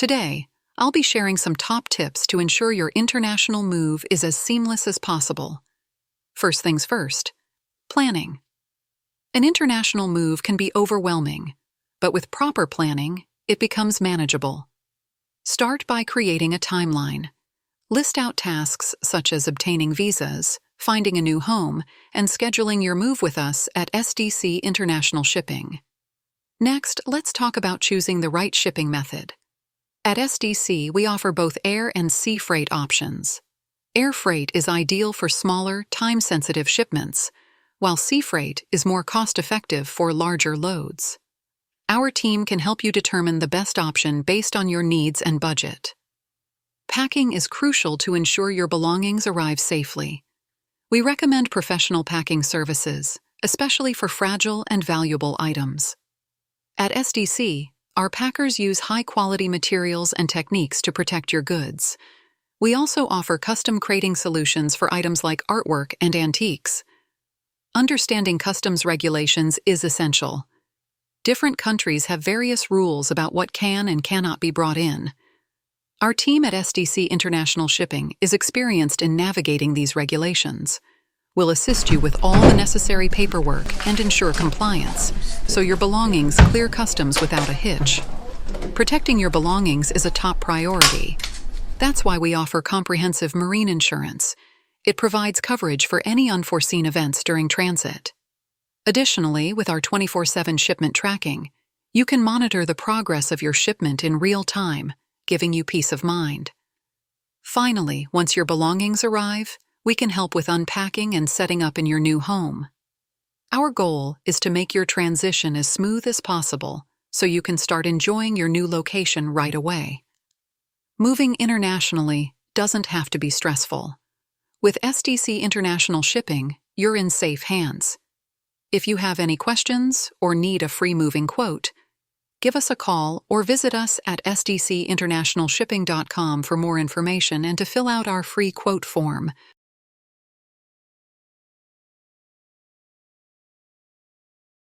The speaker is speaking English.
Today, I'll be sharing some top tips to ensure your international move is as seamless as possible. First things first, planning. An international move can be overwhelming, but with proper planning, it becomes manageable. Start by creating a timeline. List out tasks such as obtaining visas, finding a new home, and scheduling your move with us at SDC International Shipping. Next, let's talk about choosing the right shipping method. At SDC, we offer both air and sea freight options. Air freight is ideal for smaller, time-sensitive shipments, while sea freight is more cost-effective for larger loads. Our team can help you determine the best option based on your needs and budget. Packing is crucial to ensure your belongings arrive safely. We recommend professional packing services, especially for fragile and valuable items. At SDC, our packers use high-quality materials and techniques to protect your goods. We also offer custom crating solutions for items like artwork and antiques. Understanding customs regulations is essential. Different countries have various rules about what can and cannot be brought in. Our team at SDC International Shipping is experienced in navigating these regulations. We'll assist you with all the necessary paperwork and ensure compliance, so your belongings clear customs without a hitch. Protecting your belongings is a top priority. That's why we offer comprehensive marine insurance. It provides coverage for any unforeseen events during transit. Additionally, with our 24/7 shipment tracking, you can monitor the progress of your shipment in real time, giving you peace of mind. Finally, once your belongings arrive, we can help with unpacking and setting up in your new home. Our goal is to make your transition as smooth as possible so you can start enjoying your new location right away. Moving internationally doesn't have to be stressful. With SDC International Shipping, you're in safe hands. If you have any questions or need a free moving quote, give us a call or visit us at sdcinternationalshipping.com for more information and to fill out our free quote form.